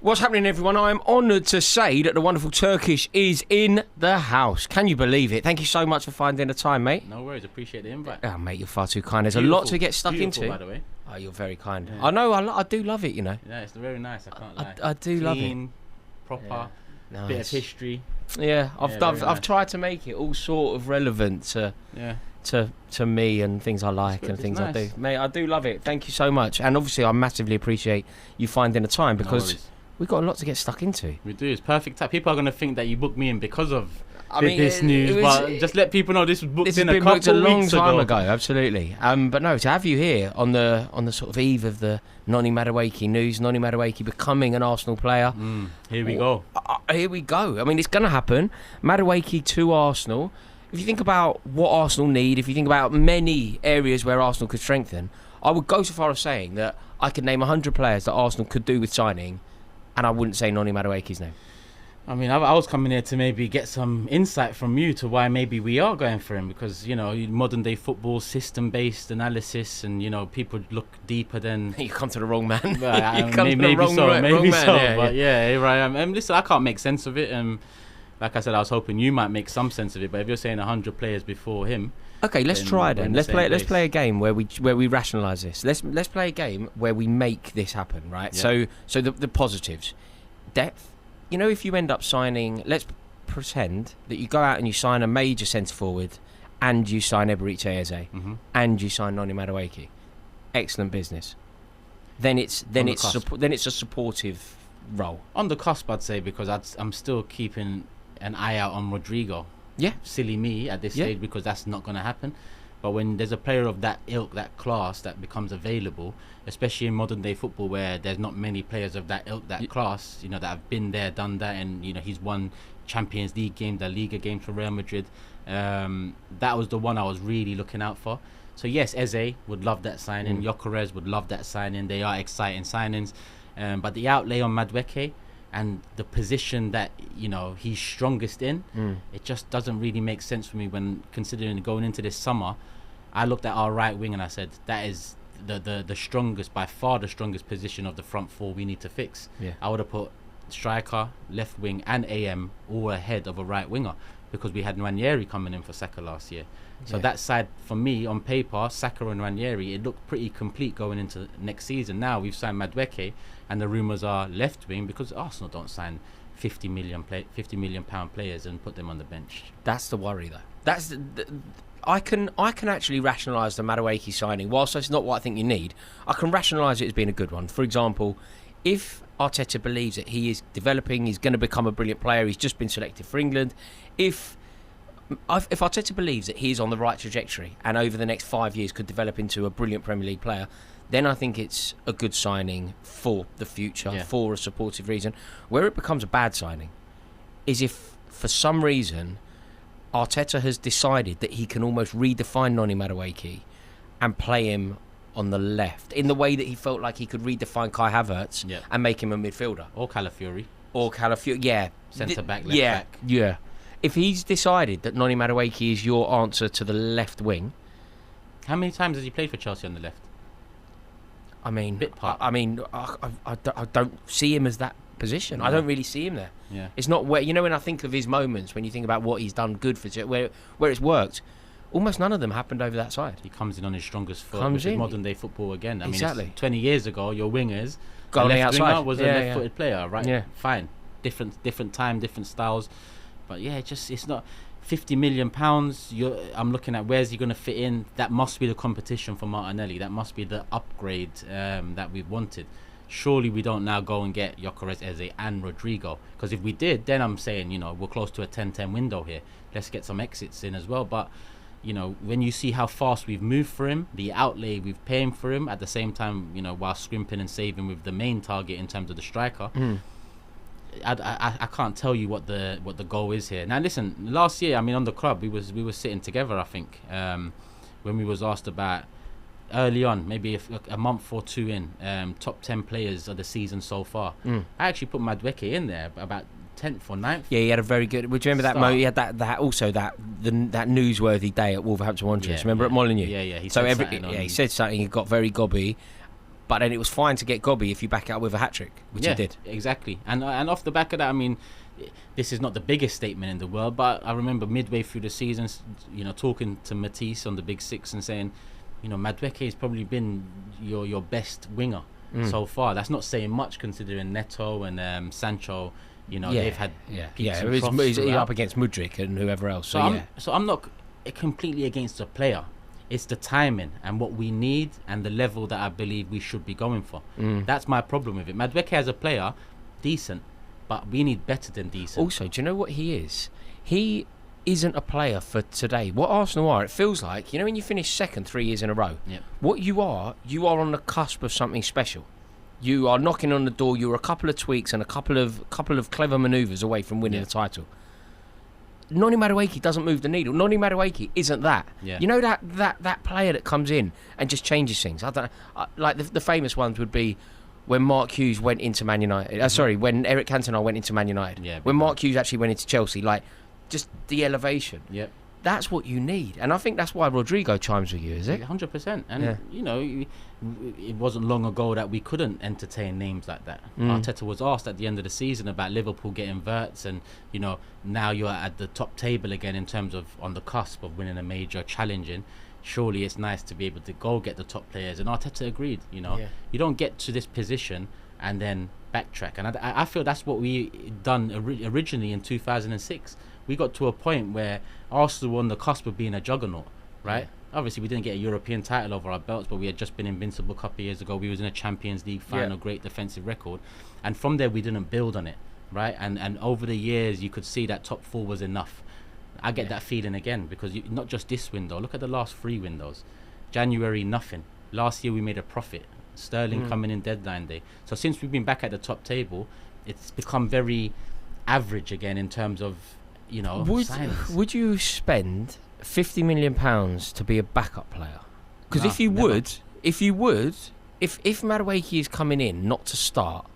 What's happening, everyone? I am honoured to say that the wonderful Turkish is in the house. Can you believe it? Thank you so much for finding the time, mate. No worries, appreciate the invite. Oh, mate, you're far too kind. There's a lot to get stuck into. By the way. Oh, you're very kind. Yeah. I know, I do love it, you know. Yeah, it's very nice, I can't lie. I do love it. Clean, proper, Yeah. bit of Nice. history. Yeah, Very I've nice. tried to make it all sort of relevant to me and things I like good, and it's things I do. nice. Mate, I do love it. Thank you so much. And obviously, I massively appreciate you finding the time because worries. we've got a lot to get stuck into. We do, it's perfect time. People are going to think that you booked me in because of I mean, this news, but just let people know this was booked This in has a been couple booked a long weeks time ago, absolutely. But no, to have you here on the sort of eve of the Noni Madueke news, Noni Madueke becoming an Arsenal player. Here we go. Here we go. I mean, it's going to happen. Madueke to Arsenal. If you think about what Arsenal need, if you think about many areas where Arsenal could strengthen, I would go so far as saying that I could name 100 players that Arsenal could do with signing, and I wouldn't say Noni Madueke's name. I mean, I was coming here to maybe get some insight from you to why maybe we are going for him, because, you know, modern day football, system-based analysis, and, you know, people look deeper than... You come to the wrong man. Maybe so. But yeah, here I am. Listen, I can't make sense of it. Like I said, I was hoping you might make some sense of it, but if you're saying 100 players before him... Okay, let's try then. Let's play a game where we rationalise this. Let's play a game where we make this happen, right? Yeah. So the positives. Depth. You know, if you end up signing, let's pretend that you go out and you sign a major centre forward, and you sign Eberechi Eze, and you sign Noni Madueke. Excellent business. Then it's a supportive role. On the cusp, I'd say, because I'm still keeping an eye out on Rodrigo. Yeah. Silly me at this stage, because that's not going to happen. But when there's a player of that ilk, that class, that becomes available, especially in modern day football where there's not many players of that ilk, that class, you know, that have been there, done that, and, you know, he's won Champions League games, the Liga games for Real Madrid. That was the one I was really looking out for. So yes, Eze would love that signing. Gyökeres would love that signing. They are exciting signings. But the outlay on Madueke and the position that, you know, he's strongest in, it just doesn't really make sense for me when considering going into this summer. I looked at our right wing and I said, that is the strongest, by far the strongest position of the front four we need to fix. Yeah. I would have put striker, left wing and AM all ahead of a right winger, because we had Ranieri coming in for Saka last year. So that side, for me, on paper, Saka and Ranieri, it looked pretty complete going into next season. Now we've signed Madueke, and the rumours are left wing, because Arsenal don't sign 50 million pound players and put them on the bench. That's the worry, though. That's I can actually rationalise the Madueke signing. Whilst it's not what I think you need, I can rationalise it as being a good one. For example, if Arteta believes that he is developing, he's going to become a brilliant player, he's just been selected for England. If Arteta believes that he's on the right trajectory and over the next 5 years could develop into a brilliant Premier League player, then I think it's a good signing for the future, for a supportive reason. Where it becomes a bad signing is if, for some reason, Arteta has decided that he can almost redefine Noni Madueke and play him on the left in the way that he felt like he could redefine Kai Havertz and make him a midfielder. Or Calafiori. Centre back, left back. Yeah. If he's decided that Noni Madueke is your answer to the left wing... How many times has he played for Chelsea on the left? I mean, Bit part. I don't see him as that position. I don't really see him there. Yeah. It's not where, you know, when I think of his moments, when you think about what he's done good for, where it's worked, almost none of them happened over that side. He comes in on his strongest foot, which is modern day football again. I mean, it's 20 years ago, your wingers, the left outside winger was a left-footed player, right? Yeah. Fine. Different time, different styles. But yeah, it's not 50 million pounds. I'm looking at where's he going to fit in. That must be the competition for Martinelli. That must be the upgrade that we've wanted. Surely we don't now go and get Gyökeres, Eze and Rodrigo, because if we did, then I'm saying, you know, we're close to a 10-10 window here. Let's get some exits in as well. But, you know, when you see how fast we've moved for him, the outlay we've paying for him, at the same time, you know, while scrimping and saving with the main target in terms of the striker, I can't tell you what the goal is here. Now listen, last year, I mean, on the club we were sitting together, I think, when we was asked about early on, maybe a month or two in, top 10 players of the season so far. I actually put Madueke in there about 10th or 9th. Yeah, he had a very good. Would you remember that? He had that also that newsworthy day at Wolverhampton Wanderers. Remember at Molineux? Yeah. He said something. He got very gobby. But then it was fine to get Gobby if you back it up with a hat-trick, which he did. Exactly. And off the back of that, I mean, this is not the biggest statement in the world, but I remember midway through the season, talking to Matisse on the Big Six and saying, Madueke has probably been your best winger so far. That's not saying much considering Neto and Sancho, they've had peaks and troughs. He's up against Mudryk and whoever else. So I'm not completely against the player. It's the timing and what we need and the level that I believe we should be going for. That's my problem with it. Madueke as a player, decent, but we need better than decent. Also, do you know what he is? He isn't a player for today. What Arsenal are, it feels like, when you finish second 3 years in a row, what you are on the cusp of something special. You are knocking on the door. You're a couple of tweaks and a couple of clever manoeuvres away from winning the title. Noni Madueke doesn't move the needle. Noni Madueke isn't that. Yeah. That player that comes in and just changes things. I don't know. Like the famous ones would be when Mark Hughes went into Man United. When Eric Cantona went into Man United. Yeah, when Mark Hughes actually went into Chelsea. Like, just the elevation. Yep. That's what you need. And I think that's why Rodrigo chimes with you, is it? 100%. And, it wasn't long ago that we couldn't entertain names like that. Arteta was asked at the end of the season about Liverpool getting Wirtz and, now you're at the top table again in terms of on the cusp of winning a major, challenging. Surely it's nice to be able to go get the top players. And Arteta agreed, You don't get to this position and then backtrack. And I feel that's what we done originally in 2006. We got to a point where Arsenal were on the cusp of being a juggernaut, right? Yeah. Obviously, we didn't get a European title over our belts, but we had just been invincible a couple of years ago. We was in a Champions League final, great defensive record. And from there, we didn't build on it, right? And over the years, you could see that top four was enough. I get that feeling again, because not just this window. Look at the last 3 windows. January, nothing. Last year, we made a profit. Sterling coming in deadline day. So since we've been back at the top table, it's become very average again in terms of, Would you spend £50 million to be a backup player? Because No, if you never. would, if Madueke is coming in not to start,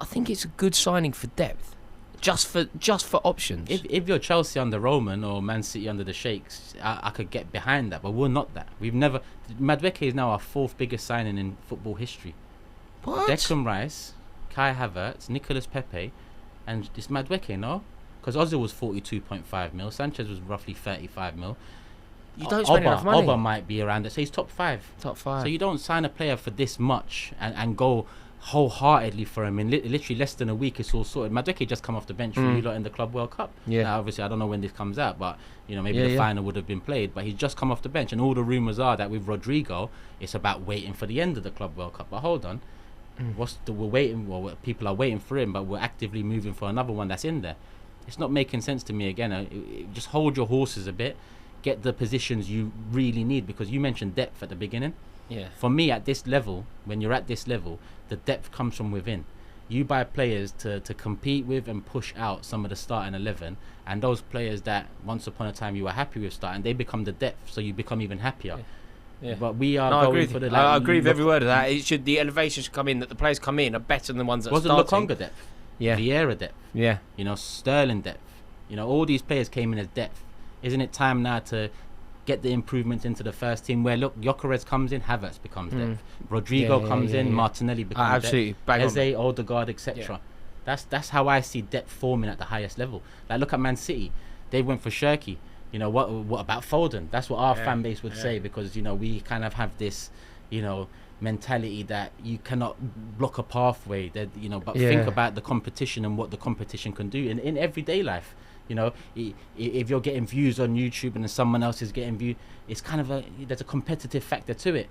I think it's a good signing for depth, just for options. If you're Chelsea under Roman or Man City under the Sheikhs, I could get behind that, but we're not that. Madueke is now our 4th biggest signing in football history. What? Declan Rice, Kai Havertz, Nicolas Pepe, and it's Madueke, no? Because Ozil was 42.5 mil, Sanchez was roughly 35 mil. You don't spend enough money. Oba might be around it, so he's top 5. Top 5. So you don't sign a player for this much and go wholeheartedly for him in literally less than a week. It's all sorted. Madueke just come off the bench for you lot in the Club World Cup. Yeah. Now, obviously, I don't know when this comes out, but maybe the final would have been played. But he's just come off the bench, and all the rumours are that with Rodrigo, it's about waiting for the end of the Club World Cup. But hold on, we're waiting. Well, people are waiting for him, but we're actively moving for another one that's in there. It's not making sense to me again. Just hold your horses a bit, get the positions you really need, because you mentioned depth at the beginning. Yeah. For me, at this level, when you're at this level, the depth comes from within. You buy players to compete with and push out some of the starting 11, and those players that once upon a time you were happy with starting, they become the depth, so you become even happier. Yeah. But we are I going for the... I agree with every word of that. The elevation should come in, that the players come in are better than the ones that Wasn't starting. Lokonga depth? Yeah. Vieira depth? Yeah. Sterling depth? All these players came in as depth. Isn't it time now to get the improvements into the first team where, look, Gyökeres comes in, Havertz becomes depth. Rodrigo comes in, Martinelli becomes absolutely. depth. Eze, Odegaard, etc. That's how I see depth forming at the highest level. Like, look at Man City. They went for Shirky. What about Foden? That's what our fan base would say, because, we kind of have this, mentality that you cannot block a pathway. That think about the competition and what the competition can do in everyday life. If you're getting views on YouTube and then someone else is getting views, it's kind of there's a competitive factor to it.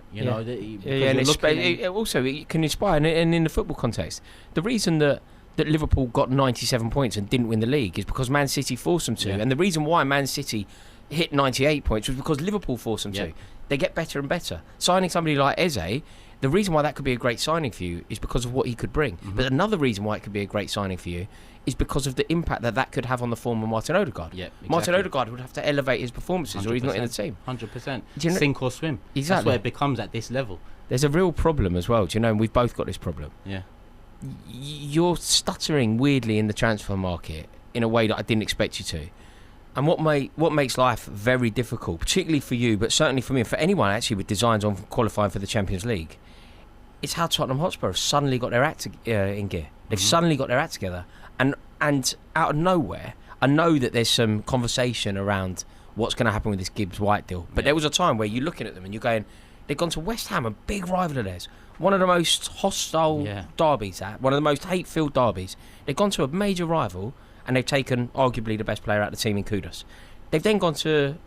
Also it can inspire, and in the football context, the reason that Liverpool got 97 points and didn't win the league is because Man City forced them to, and the reason why Man City hit 98 points was because Liverpool forced them to. They get better and better. Signing somebody like Eze, the reason why that could be a great signing for you is because of what he could bring. But another reason why it could be a great signing for you is because of the impact that could have on the form of Martin Odegaard. Exactly. Martin Odegaard would have to elevate his performances, 100%, or he's not in the team. 100%. Sink or swim. Exactly. That's what it becomes at this level. There's a real problem as well, and we've both got this problem. Yeah. You're stuttering weirdly in the transfer market in a way that I didn't expect you to. And what makes life very difficult, particularly for you, but certainly for me and for anyone actually with designs on qualifying for the Champions League, it's how Tottenham Hotspur have suddenly got their act in gear. They've suddenly got their act together, and out of nowhere, I know that there's some conversation around what's going to happen with this Gibbs-White deal. But there was a time where you're looking at them and you're going, they've gone to West Ham, a big rival of theirs, one of the most hostile derbies, one of the most hate-filled derbies. They've gone to a major rival and they've taken arguably the best player out of the team in Kudus. They've then gone to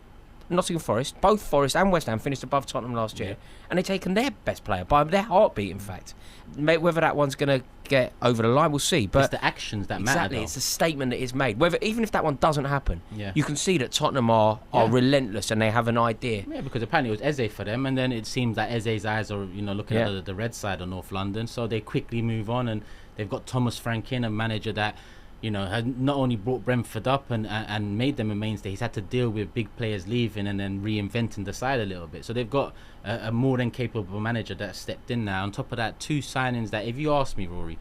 Nottingham Forest. Both Forest and West Ham finished above Tottenham last year, and they've taken their best player by their heartbeat, in fact. Whether that one's going to get over the line, we'll see. But it's the actions that matter. Exactly, it's the statement that is made. Even if that one doesn't happen, you can see that Tottenham are relentless and they have an idea. Yeah, because apparently it was Eze for them, and then it seems that Eze's eyes are, looking at the red side of North London, so they quickly move on, and they've got Thomas Frank in, a manager that had not only brought Brentford up and made them a mainstay, he's had to deal with big players leaving and then reinventing the side a little bit. So they've got a more than capable manager that stepped in now. On top of that, 2 signings that, if you ask me, Rory,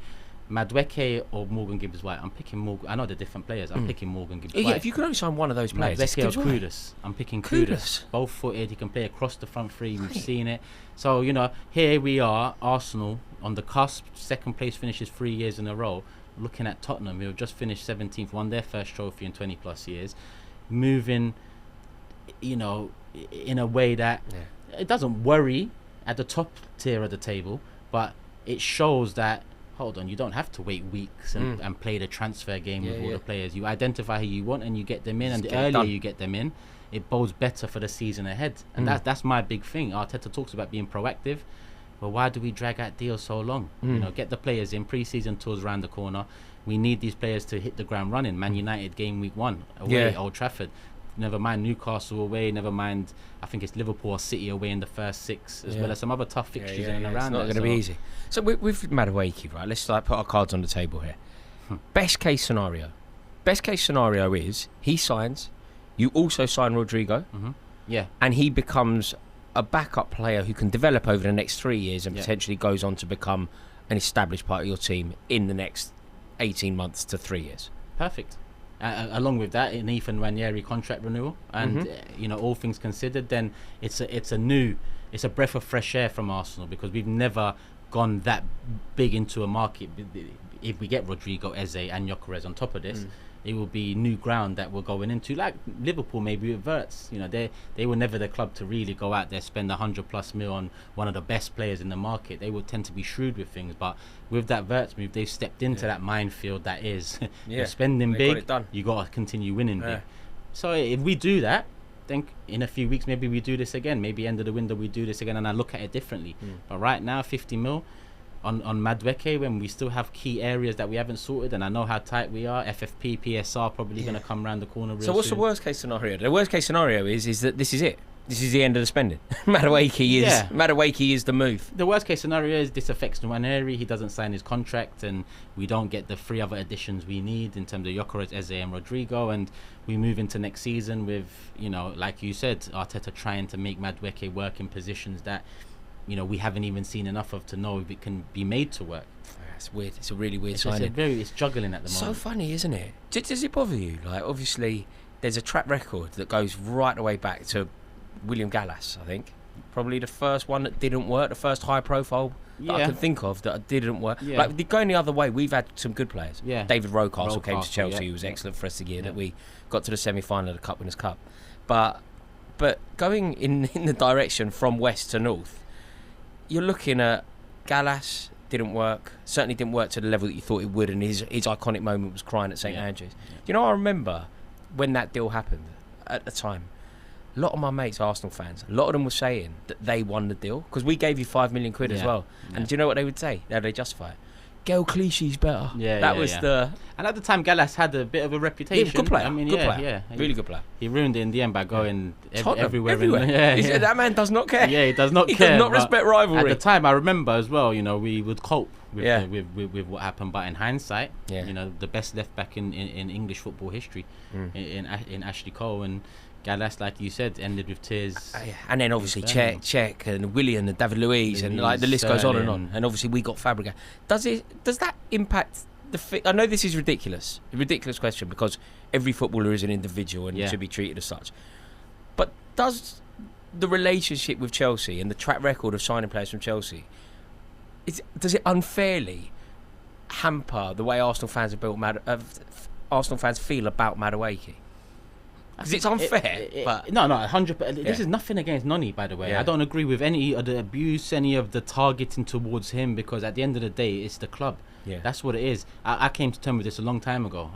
Madueke or Morgan Gibbs-White, I'm picking Morgan. I know they're different players. I'm picking Morgan Gibbs-White. Yeah, if you could only sign one of those players, Madueke or Kudus. I'm picking Kudus. Both footed. He can play across the front three. We've seen it. So, here we are, Arsenal on the cusp. Second place finishes 3 years in a row. Looking at Tottenham, who have just finished 17th, won their first trophy in 20 plus years, moving, in a way that it doesn't worry at the top tier of the table, but it shows that, hold on, you don't have to wait weeks and play the transfer game with all the players. You identify who you want and you get them in, and the earlier you get them in, it bodes better for the season ahead. And that's my big thing. Arteta talks about being proactive. Well, why do we drag out deals so long? Get the players in. Pre-season tours around the corner. We need these players to hit the ground running. Man United game week 1 away at Old Trafford. Never mind Newcastle away. Never mind, I think it's Liverpool or City away in the first 6, as well as some other tough fixtures in and around. It's not going to be easy. So with Madueke, right? Let's put our cards on the table here. Best case scenario. Best case scenario is he signs. You also sign Rodrigo. And he becomes a backup player who can develop over the next 3 years and potentially goes on to become an established part of your team in the next 18 months to 3 years. Perfect. Along with that, an Ethan Ranieri contract renewal, and all things considered, then it's a breath of fresh air from Arsenal, because we've never gone that big into a market. If we get Rodrigo, Eze and Gyökeres on top of this, it will be new ground that we're going into. Like Liverpool maybe with Wirtz, they were never the club to really go out there, spend 100+ mil on one of the best players in the market. They would tend to be shrewd with things, but with that Wirtz move, they've stepped into that minefield that is you're spending big, you got to continue winning big. So if we do that, think in a few weeks maybe we do this again, maybe end of the window we do this again, and I look at it differently. But right now, 50 mil on Madueke, when we still have key areas that we haven't sorted, and I know how tight we are. FFP, PSR probably going to come around the corner real So what's soon. the worst case scenario? The worst case scenario is that this is it. This is the end of the spending. Madueke is the move. The worst case scenario is this affects Nwaneri. He doesn't sign his contract, and we don't get the 3 other additions we need in terms of Gyökeres, Eze and Rodrigo, and we move into next season with, like you said, Arteta trying to make Madueke work in positions that we haven't even seen enough of to know if it can be made to work. It's weird. It's a really weird it's signing. It's juggling at the So moment. funny, isn't it? Does it bother you? Like, obviously, there's a track record that goes right the way back to William Gallas, I think. Probably the first one that didn't work, the first high-profile that I can think of that didn't work. Like, going the other way, we've had some good players. David Rocastle came to Chelsea. He was excellent for us the year that we got to the semi-final of the Cup Winners' Cup. But going in the direction from west to north, you're looking at Gallas, didn't work. Certainly didn't work to the level that you thought it would, and his iconic moment was crying at St Andrews. I remember when that deal happened at the time. A lot of my mates, Arsenal fans, a lot of them were saying that they won the deal because we gave you £5 million as well. And do you know what they would say? How they justify it? Gael Clichy's better. And at the time, Gallas had a bit of a reputation. Good player. I mean, good player. Really good player. He ruined it in the end by going everywhere. That man does not care. He does not care. He does not respect rivalry. At the time, I remember as well, we would cope with what happened. But in hindsight, the best left back in English football history in Ashley Cole, and Gallas, like you said, ended with tears. And then obviously Cech and William and David Luiz, and like the list goes on and on. And obviously we got Fabregas. Does that impact I know this is a ridiculous question because every footballer is an individual and should be treated as such. But does the relationship with Chelsea and the track record of signing players from Chelsea, does it unfairly hamper the way Arsenal fans Arsenal fans feel about Madueke? Because it's unfair. But no, 100%. This is nothing against Noni, by the way. I don't agree with any of the abuse, any of the targeting towards him, because at the end of the day, it's the club. Yeah. That's what it is. I came to terms with this a long time ago.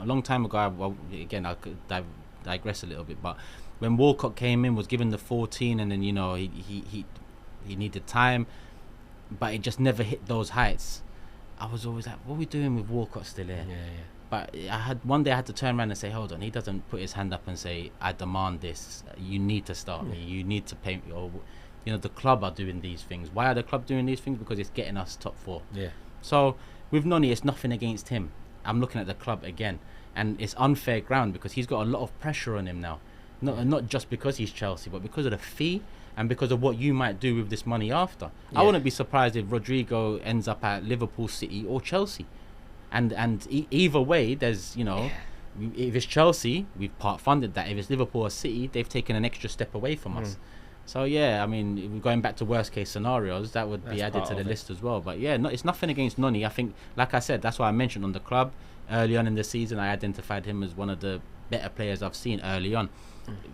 Again, I could digress a little bit, but when Walcott came in, was given the 14, and then he needed time, but it just never hit those heights. I was always like, what are we doing with Walcott still here? Yeah. But one day I had to turn around and say, hold on, he doesn't put his hand up and say, I demand this. You need to start me. You need to pay me. Or, the club are doing these things. Why are the club doing these things? Because it's getting us top 4. Yeah. So with Noni, it's nothing against him. I'm looking at the club again, and it's unfair ground because he's got a lot of pressure on him now. Not just because he's Chelsea, but because of the fee and because of what you might do with this money after. I wouldn't be surprised if Rodrigo ends up at Liverpool, City, or Chelsea. And either way, there's, if it's Chelsea, we've part funded that. If it's Liverpool or City, they've taken an extra step away from us. So I mean, going back to worst case scenarios, that would be added to the list as well. But it's nothing against Noni. I think, like I said, that's why I mentioned on the club early on in the season, I identified him as one of the better players I've seen early on.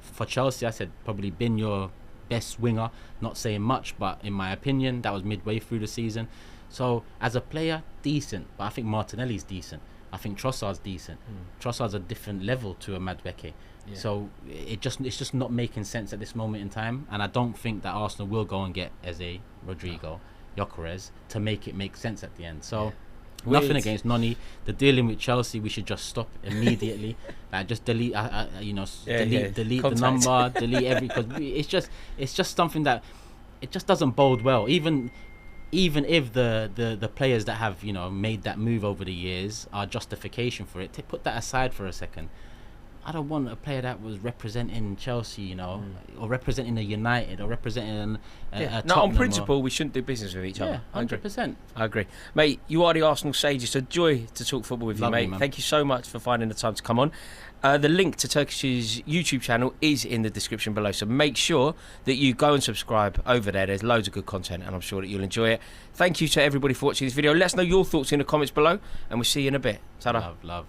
For Chelsea, I said probably been your best winger. Not saying much, but in my opinion, that was midway through the season. So as a player, decent, but I think Martinelli's decent. I think Trossard's decent. Trossard's a different level to a Madueke. So it's just not making sense at this moment in time, and I don't think that Arsenal will go and get Eze, Rodrigo, Gyökeres to make it make sense at the end. So nothing against Noni. The dealing with Chelsea, we should just stop immediately. Just delete, delete the number, delete because it's just something that it just doesn't bode well. Even if the players that have made that move over the years are justification for it, put that aside for a second. I don't want a player that was representing Chelsea, or representing a United, or representing a Tottenham. On principle, we shouldn't do business with each other. 100%. I agree. Mate, you are the Arsenal sage. It's a joy to talk football with you, mate. Man. Thank you so much for finding the time to come on. The link to Turkish's YouTube channel is in the description below, so make sure that you go and subscribe over there. There's loads of good content, and I'm sure that you'll enjoy it. Thank you to everybody for watching this video. Let us know your thoughts in the comments below, and we'll see you in a bit. Ta-da. Love.